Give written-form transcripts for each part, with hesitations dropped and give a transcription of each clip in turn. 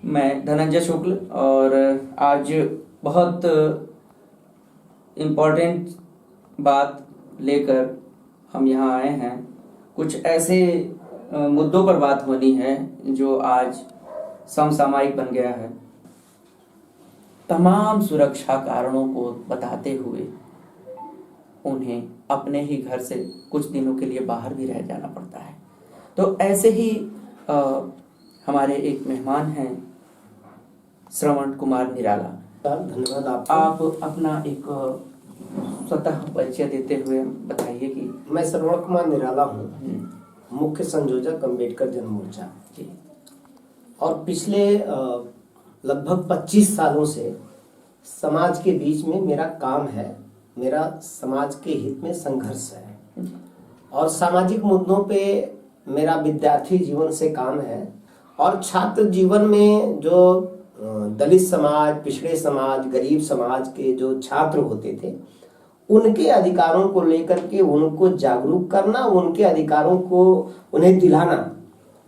मैं धनंजय शुक्ल और आज बहुत इम्पोर्टेंट बात लेकर हम यहाँ आए हैं। कुछ ऐसे मुद्दों पर बात होनी है जो आज समसामयिक बन गया है। तमाम सुरक्षा कारणों को बताते हुए उन्हें अपने ही घर से कुछ दिनों के लिए बाहर भी रह जाना पड़ता है। तो ऐसे ही हमारे एक मेहमान हैं श्रवण कुमार निराला। धन्यवाद आपको। आप अपना एक स्वतः परिचय देते हुए बताइए कि मैं श्रवण कुमार निराला हूँ, मुख्य संयोजक अम्बेडकर जन मोर्चा जी। और पिछले लगभग 25 सालों से समाज के बीच में मेरा काम है, मेरा समाज के हित में संघर्ष है और सामाजिक मुद्दों पे मेरा विद्यार्थी जीवन से काम है। और छात्र जीवन में जो दलित समाज, पिछड़े समाज, गरीब समाज के जो छात्र होते थे उनके अधिकारों को लेकर के उनको जागरूक करना, उनके अधिकारों को उन्हें दिलाना,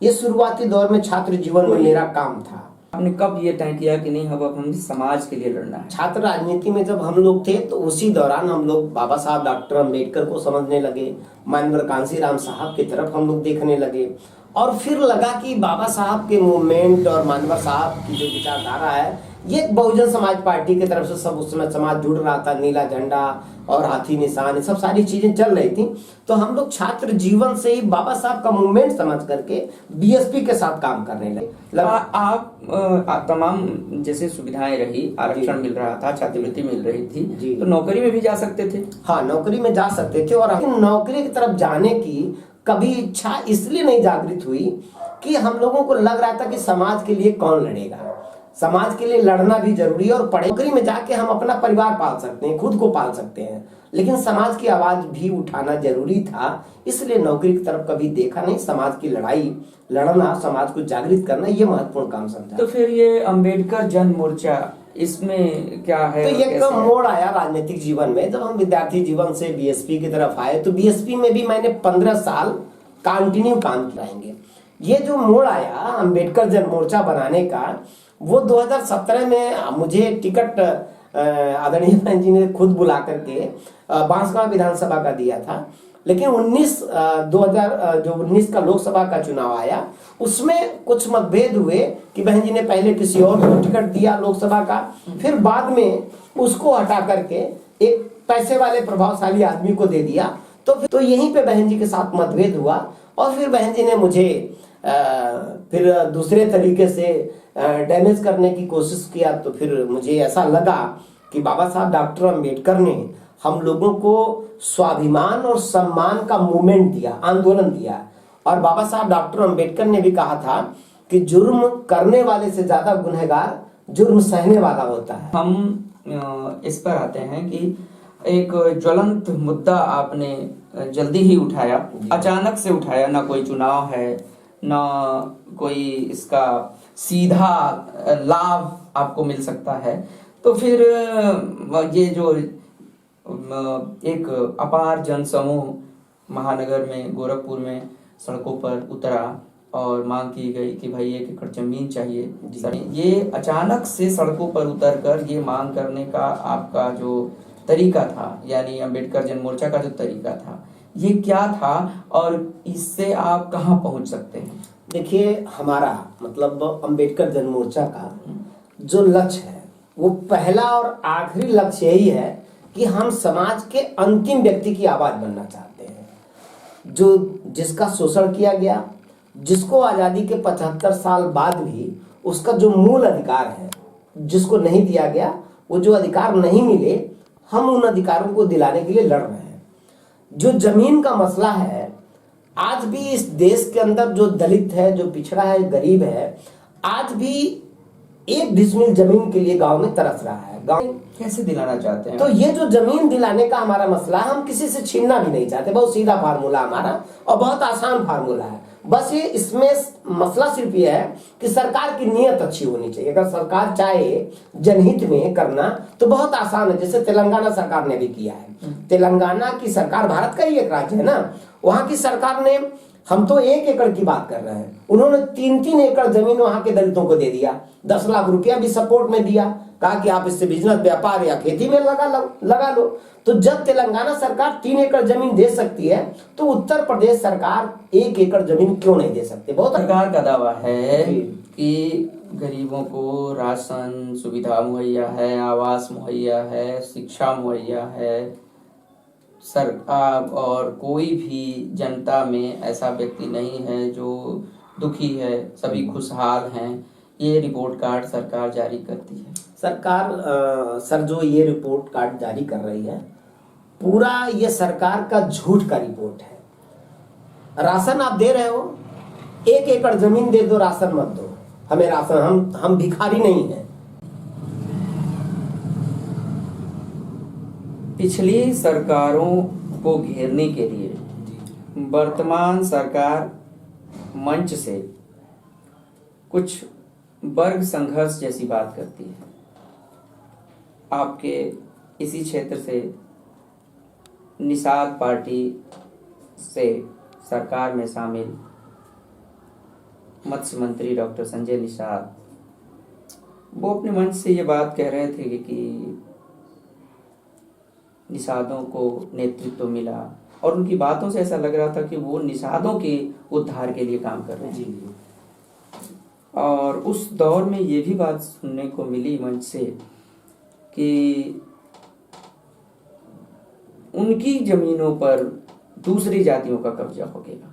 ये शुरुआती दौर में छात्र जीवन में मेरा काम था। आपने कब ये तय किया कि नहीं अब हम समाज के लिए लड़ना है? छात्र राजनीति में जब हम लोग थे तो उसी दौरान हम लोग बाबा साहब डॉक्टर अम्बेडकर को समझने लगे, माननीय कांशीराम साहब की तरफ हम लोग देखने लगे और फिर लगा कि बाबा साहब के मूवमेंट और माननीय साहब की जो विचारधारा है ये बहुजन समाज पार्टी की तरफ से सब उस समय समाज जुड़ रहा था, नीला झंडा और हाथी निशान, सब सारी चीजें चल रही थी। तो हम लोग छात्र जीवन से ही बाबा साहब का मूवमेंट समझ करके बीएसपी के साथ काम करने लगे। आप तमाम जैसे सुविधाएं रही, आरक्षण मिल रहा था, छात्रवृत्ति मिल रही थी, तो नौकरी में भी जा सकते थे? हाँ, नौकरी में जा सकते थे। और नौकरी की तरफ जाने की कभी इच्छा इसलिए नहीं जागृत हुई कि हम लोगों को लग रहा था कि समाज के लिए कौन लड़ेगा, समाज के लिए लड़ना भी जरूरी है और नौकरी में जाके हम अपना परिवार पाल सकते हैं, खुद को पाल सकते हैं, लेकिन समाज की आवाज भी उठाना जरूरी था। इसलिए नौकरी की तरफ कभी देखा नहीं। समाज की लड़ाई लड़ना, समाज को जागृत करना, ये महत्वपूर्ण काम समझा। तो फिर ये अम्बेडकर जन मोर्चा, इसमें क्या है? तो ये मोड़ आया राजनीतिक जीवन में जब हम विद्यार्थी जीवन से बीएसपी की तरफ आए। तो बीएसपी में भी मैंने 15 साल कंटिन्यू काम कराएंगे। ये जो मोड़ आया अम्बेडकर जन मोर्चा बनाने का, वो 2017 में मुझे टिकट आदरणीय बहन जी ने खुद बुला करके बांसगांव विधानसभा का दिया था। लेकिन 2019 का लोकसभा का चुनाव आया, उसमें कुछ मतभेद हुए कि बहन जी ने पहले किसी और को टिकट दिया लोकसभा का, फिर बाद में उसको हटा करके एक पैसे वाले प्रभावशाली आदमी को दे दिया। तो यहीं पे बहन जी के साथ मतभेद हुआ और फिर बहन जी ने मुझे फिर दूसरे तरीके से डैमेज करने की कोशिश किया। तो फिर मुझे ऐसा लगा कि बाबा साहब डॉक्टर अम्बेडकर ने हम लोगों को स्वाभिमान और सम्मान का मूवमेंट दिया, आंदोलन दिया। और बाबा साहब डॉक्टर अम्बेडकर ने भी कहा था कि जुर्म करने वाले से ज्यादा गुनहगार जुर्म सहने वाला होता है। हम इस पर आते हैं कि एक ज्वलंत मुद्दा आपने जल्दी ही उठाया, अचानक से उठाया, ना कोई चुनाव है, ना कोई इसका सीधा लाभ आपको मिल सकता है। तो फिर ये जो एक अपार जन समूह महानगर में, गोरखपुर में सड़कों पर उतरा और मांग की गई कि भाई 1 एकड़ जमीन चाहिए, ये अचानक से सड़कों पर उतरकर ये मांग करने का आपका जो तरीका था, यानी अम्बेडकर जन मोर्चा का जो तरीका था, ये क्या था और इससे आप कहाँ पहुंच सकते हैं? देखिए, हमारा मतलब अम्बेडकर जन मोर्चा का जो लक्ष्य है वो पहला और आखिरी लक्ष्य यही है कि हम समाज के अंतिम व्यक्ति की आवाज बनना चाहते हैं, जो जिसका शोषण किया गया, जिसको आजादी के 75 साल बाद भी उसका जो मूल अधिकार है जिसको नहीं दिया गया, वो जो अधिकार नहीं मिले, हम उन अधिकारों को दिलाने के लिए लड़ रहे हैं। जो जमीन का मसला है, आज भी इस देश के अंदर जो दलित है, जो पिछड़ा है, गरीब है, आज भी 1 डिसमिल जमीन के लिए गांव में तरस रहा है। गांव कैसे दिलाना चाहते हैं? तो ये जो जमीन दिलाने का हमारा मसला है, हम किसी से छीनना भी नहीं चाहते। बहुत सीधा फार्मूला हमारा और बहुत आसान फार्मूला है। बस ये इसमें मसला सिर्फ ये है कि सरकार की नीयत अच्छी होनी चाहिए। अगर सरकार चाहे जनहित में करना तो बहुत आसान है, जैसे तेलंगाना सरकार ने भी किया है। तेलंगाना की सरकार भारत का ही एक राज्य है ना, वहां की सरकार ने हम तो 1 एकड़ की बात कर रहे हैं, उन्होंने 3-3 एकड़ जमीन वहां के दलितों को दे दिया, 10 लाख रुपया भी सपोर्ट में दिया, कहा कि आप इससे बिजनेस, व्यापार या खेती में लगा लो। तो जब तेलंगाना सरकार 3 एकड़ जमीन दे सकती है तो उत्तर प्रदेश सरकार 1 एकड़ जमीन क्यों नहीं दे सकती? बहुत सरकार का दावा है कि गरीबों को राशन सुविधा मुहैया है, आवास मुहैया है, शिक्षा मुहैया है। सरकार और कोई भी जनता में ऐसा व्यक्ति नहीं है जो दुखी है, सभी खुशहाल हैं। ये रिपोर्ट कार्ड सरकार जारी करती है। सरकार सर जो ये रिपोर्ट कार्ड जारी कर रही है, पूरा ये सरकार का झूठ का रिपोर्ट है। राशन आप दे रहे हो, 1 एकड़ जमीन दे दो, राशन मत दो हमें राशन, हम भिखारी नहीं हैं। पिछली सरकारों को घेरने के लिए वर्तमान सरकार मंच से कुछ वर्ग संघर्ष जैसी बात करती है। आपके इसी क्षेत्र से निषाद पार्टी से सरकार में शामिल मत्स्य मंत्री डॉक्टर संजय निषाद, वो अपने मंच से ये बात कह रहे थे कि निषादों को नेतृत्व मिला, और उनकी बातों से ऐसा लग रहा था कि वो निषादों के उद्धार के लिए काम कर रहे हैं। जी। और उस दौर में ये भी बात सुनने को मिली मंच से कि उनकी जमीनों पर दूसरी जातियों का कब्जा हो गया।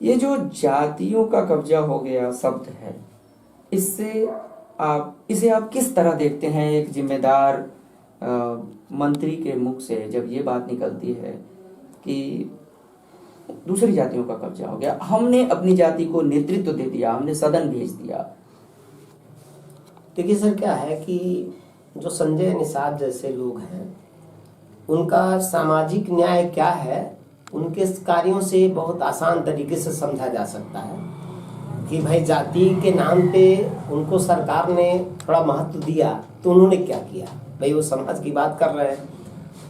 ये जो जातियों का कब्जा हो गया शब्द है, इसे आप किस तरह देखते हैं? एक जिम्मेदार मंत्री के मुख से जब ये बात निकलती है कि दूसरी जातियों का कब्जा हो गया, हमने अपनी जाति को नेतृत्व दे दिया, हमने सदन भेज दिया। देखिए सर, क्या है कि जो संजय निषाद जैसे लोग हैं, उनका सामाजिक न्याय क्या है, उनके कार्यों से बहुत आसान तरीके से समझा जा सकता है कि भाई जाति के नाम पे उनको सरकार ने थोड़ा महत्व दिया तो उन्होंने क्या किया। भाई वो समाज की बात कर रहे हैं,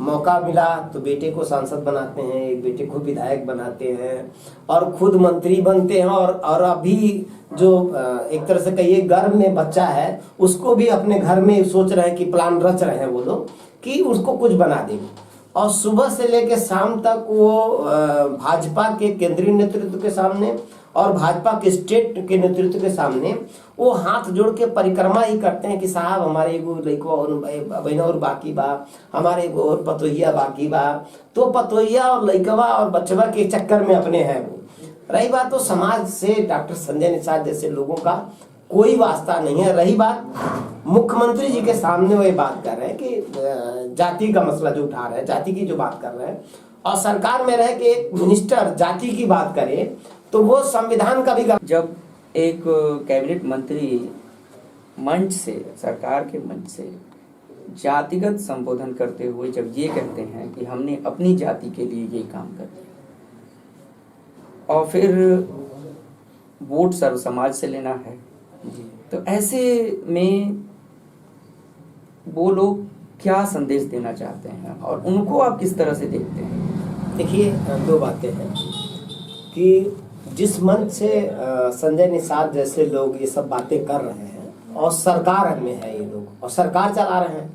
मौका मिला तो बेटे को सांसद बनाते हैं, एक बेटे को विधायक बनाते हैं और खुद मंत्री बनते हैं, और अभी जो एक तरह से कहिए गर्भ में बच्चा है उसको भी अपने घर में सोच रहे हैं कि प्लान रच रहे हैं वो लोग कि उसको कुछ बना देंगे। और सुबह से लेकर शाम तक वो भाजपा के केंद्रीय नेतृत्व के सामने और भाजपा के स्टेट के नेतृत्व के सामने वो हाथ जोड़ के परिक्रमा ही करते हैं कि साहब हमारे एगो लड़का और बहन और बाकी बा, हमारे एगो और पतोहिया बाकी बा। तो पतोहिया और लड़कवा और बचवा के चक्कर में अपने हैं वो। रही बात तो समाज से डॉक्टर संजय निषाद जैसे लोगों का कोई वास्ता नहीं है। रही बात मुख्यमंत्री जी के सामने वो ये बात कर रहे हैं कि जाति का मसला जो उठा रहे हैं, जाति की जो बात कर रहे हैं, और सरकार में रह के एक मिनिस्टर जाति की बात करे तो वो संविधान का भी जब एक कैबिनेट मंत्री मंच से, सरकार के मंच से जातिगत संबोधन करते हुए जब ये कहते हैं कि हमने अपनी जाति के लिए ये काम कर दिया, और फिर वोट सर्व समाज से लेना है, तो ऐसे में वो लोग क्या संदेश देना चाहते हैं और उनको आप किस तरह से देखते हैं? देखिए, दो बातें हैं कि जिस मंच से संजय निषाद जैसे लोग ये सब बातें कर रहे हैं और सरकार में है ये लोग और सरकार चला रहे हैं,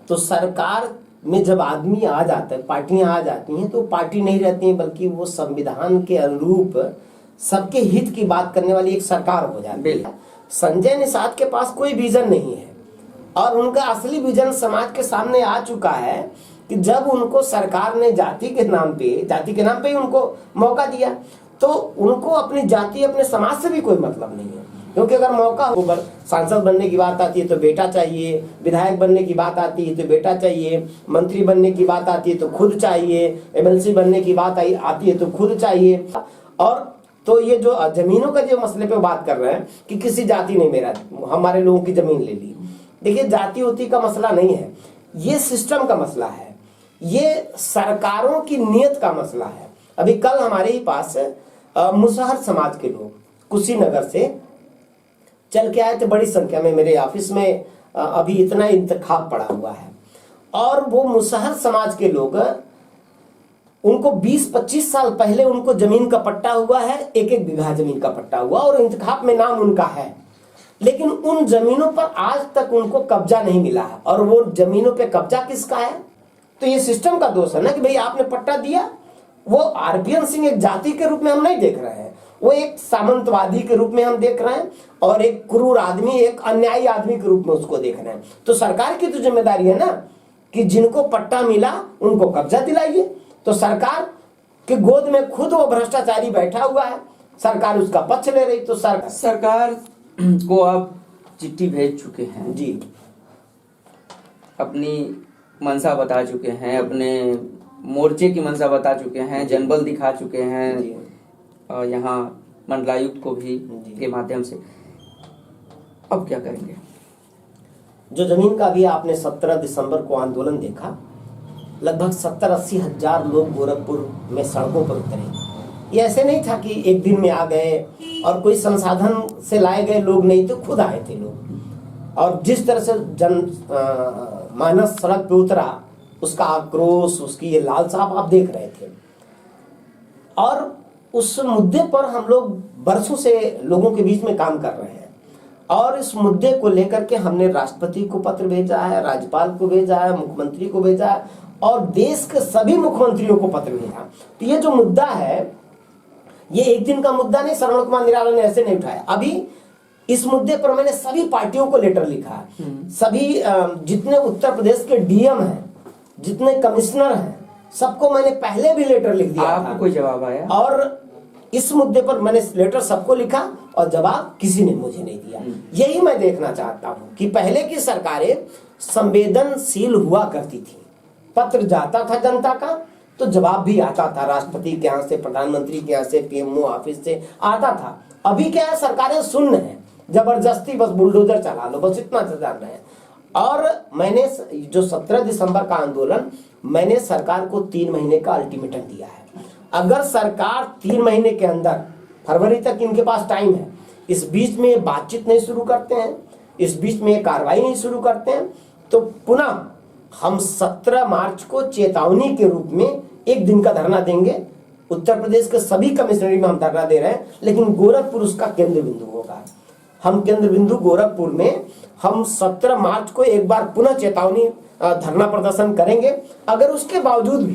तो सरकार में जब आदमी आ जाता है, पार्टियां आ जाती हैं, तो पार्टी नहीं रहती हैं बल्कि वो संविधान के अनुरूप सबके हित की बात करने वाली एक सरकार हो जाती है। संजय निषाद के पास कोई विजन नहीं है और उनका असली विजन समाज के सामने आ चुका है कि जब उनको सरकार ने जाति के नाम पे ही उनको मौका दिया, तो उनको अपनी जाति, अपने समाज से भी कोई मतलब नहीं है। क्योंकि अगर मौका हो, सांसद बनने की बात आती है तो बेटा चाहिए, विधायक बनने की बात आती है तो बेटा चाहिए, मंत्री बनने की बात आती है तो खुद चाहिए, एमएलसी बनने की बात आती है तो खुद चाहिए। और तो ये जो जमीनों का जो मसले पे बात कर रहे हैं कि किसी जाति ने हमारे लोगों की जमीन ले ली, देखिए जाति उति का मसला नहीं है, ये सिस्टम का मसला है, ये सरकारों की नीयत का मसला है। अभी कल हमारे ही पास मुसहर समाज के लोग कुशीनगर से चल के आए थे बड़ी संख्या में मेरे ऑफिस में। अभी इतना इंतखाब पड़ा हुआ है और वो मुसहर समाज के लोग उनको 20-25 साल पहले उनको जमीन का पट्टा हुआ है, 1-1 बीघा जमीन का पट्टा हुआ और इंतखाब में नाम उनका है, लेकिन उन जमीनों पर आज तक उनको कब्जा नहीं मिला है। और वो जमीनों पे कब्जा किसका है? तो ये सिस्टम का दोष है ना कि भाई आपने पट्टा दिया। वो आरपीएन सिंह एक जाति के रूप में हम नहीं देख रहे हैं, वो एक सामंतवादी के रूप में हम देख रहे हैं और एक क्रूर आदमी, एक अन्यायी आदमी के रूप में उसको देख रहे हैं। तो सरकार की तो जिम्मेदारी है ना कि जिनको पट्टा मिला उनको कब्जा दिलाइए। तो सरकार के गोद में खुद वो भ्रष्टाचारी बैठा हुआ है, सरकार उसका पक्ष ले रही। तो सरकार को आप चिट्ठी भेज चुके हैं जी, अपनी मंशा बता चुके हैं, अपने मोर्चे की मंशा बता चुके हैं, जनबल दिखा चुके हैं और यहाँ मंडलायुक्त को भी के माध्यम से। अब क्या करेंगे? जो जमीन का भी आपने 17 दिसंबर को आंदोलन देखा, लगभग 70-80 हजार लोग गोरखपुर में सड़कों पर उतरे। ये ऐसे नहीं था कि एक दिन में आ गए और कोई संसाधन से लाए गए लोग नहीं थे, खुद आए थे लोग। और जिस तरह से मानस सड़क पे उतरा, उसका आक्रोश, उसकी ये लालसा आप देख रहे थे। और उस मुद्दे पर हम लोग बरसों से लोगों के बीच में काम कर रहे हैं और इस मुद्दे को लेकर के हमने राष्ट्रपति को पत्र भेजा है, राज्यपाल को भेजा है, मुख्यमंत्री को भेजा है और देश के सभी मुख्यमंत्रियों को पत्र भेजा। तो ये जो मुद्दा है, ये एक दिन का मुद्दा नहीं, श्रवण कुमार निराला ने ऐसे नहीं उठाया। अभी इस मुद्दे पर मैंने सभी पार्टियों को लेटर लिखा है, सभी जितने उत्तर प्रदेश के डीएम हैं, जितने कमिश्नर हैं, सबको मैंने पहले भी लेटर लिख दिया था। कोई जवाब आया? और इस मुद्दे पर मैंने लेटर सबको लिखा और जवाब किसी ने मुझे नहीं दिया। यही मैं देखना चाहता हूं कि पहले की सरकारें संवेदनशील हुआ करती थी, पत्र जाता था जनता का तो जवाब भी आता था, राष्ट्रपति के यहाँ से, प्रधानमंत्री के यहाँ से, पीएमओ ऑफिस से आता था। अभी क्या है, सरकारें शून्य है, जबरदस्ती बस बुलडोजर चला लो, बस इतना जान रहे हैं। और मैंने जो 17 दिसंबर का आंदोलन, मैंने सरकार को 3 महीने का अल्टीमेटम दिया है। अगर सरकार 3 महीने के अंदर, फरवरी तक इनके पास टाइम है, इस बीच में बातचीत नहीं शुरू करते हैं, इस बीच में कार्रवाई नहीं शुरू करते हैं, तो पुनः हम 17 मार्च को चेतावनी के रूप में 1 दिन का धरना देंगे। उत्तर प्रदेश के सभी कमिश्नरी में हम धरना दे रहे हैं, लेकिन गोरखपुर उसका केंद्र बिंदु होगा। हम केंद्र बिंदु गोरखपुर में हम 17 मार्च को एक बार पुनः चेतावनी धरना प्रदर्शन करेंगे। अगर उसके बावजूद भी,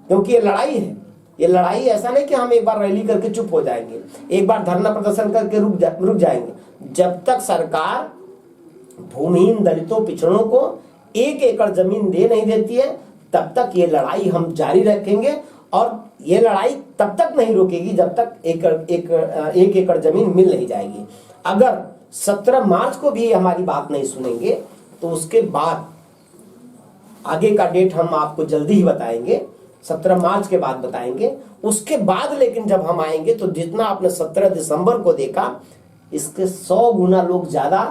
क्योंकि ये लड़ाई है, ये लड़ाई ऐसा नहीं कि हम एक बार रैली करके चुप हो जाएंगे, एक बार धरना प्रदर्शन करके रुक जाएंगे। जब तक सरकार भूमिहीन दलितों, पिछड़ों को 1 एकड़ जमीन दे नहीं देती है, तब तक ये लड़ाई हम जारी रखेंगे। और ये लड़ाई तब तक नहीं रुकेगी जब तक 1 एकड़ जमीन मिल नहीं जाएगी। अगर 17 मार्च को भी हमारी बात नहीं सुनेंगे तो उसके बाद आगे का डेट हम आपको जल्दी ही बताएंगे, 17 मार्च के बाद बताएंगे। उसके बाद लेकिन जब हम आएंगे तो जितना आपने 17 दिसंबर को देखा, इसके 100 गुना लोग ज्यादा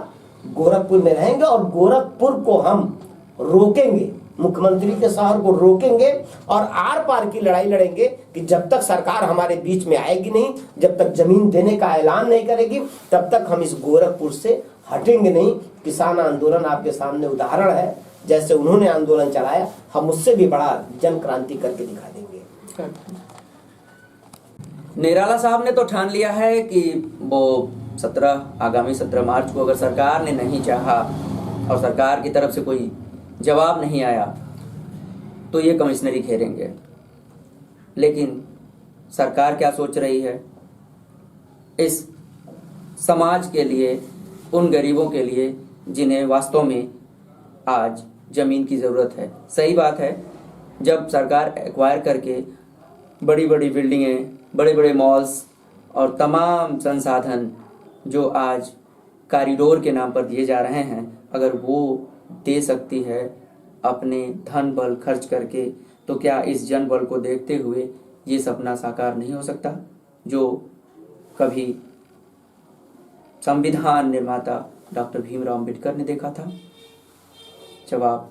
गोरखपुर में रहेंगे और गोरखपुर को हम रोकेंगे, मुख्यमंत्री के शहर को रोकेंगे और आर पार की लड़ाई लड़ेंगे कि जब तक सरकार हमारे बीच में आएगी नहीं, जब तक जमीन देने का ऐलान नहीं करेगी, तब तक हम इस गोरखपुर से हटेंगे नहीं। किसान आंदोलन आपके सामने उदाहरण है, जैसे उन्होंने आंदोलन चलाया, हम उससे भी बड़ा जन क्रांति करके दिखा देंगे। निराला साहब ने तो ठान लिया है कि वो आगामी 17 मार्च को अगर सरकार ने नहीं चाहा और सरकार की तरफ से कोई जवाब नहीं आया तो ये कमिश्नरी घेरेंगे। लेकिन सरकार क्या सोच रही है? इस समाज के लिए, उन गरीबों के लिए जिन्हें वास्तव में आज ज़मीन की ज़रूरत है। सही बात है, जब सरकार एक्वायर करके बड़ी बड़ी बिल्डिंगें, बड़े बड़े मॉल्स और तमाम संसाधन जो आज कॉरिडोर के नाम पर दिए जा रहे हैं, अगर वो दे सकती है अपने धन बल खर्च करके, तो क्या इस जन बल को देखते हुए ये सपना साकार नहीं हो सकता जो कभी संविधान निर्माता डॉक्टर भीमराव अंबेडकर ने देखा था? जवाब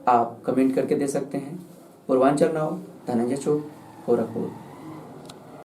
आप कमेंट करके दे सकते हैं। पूर्वांचल नाउ, धनंजय चौक, गोरखपुर।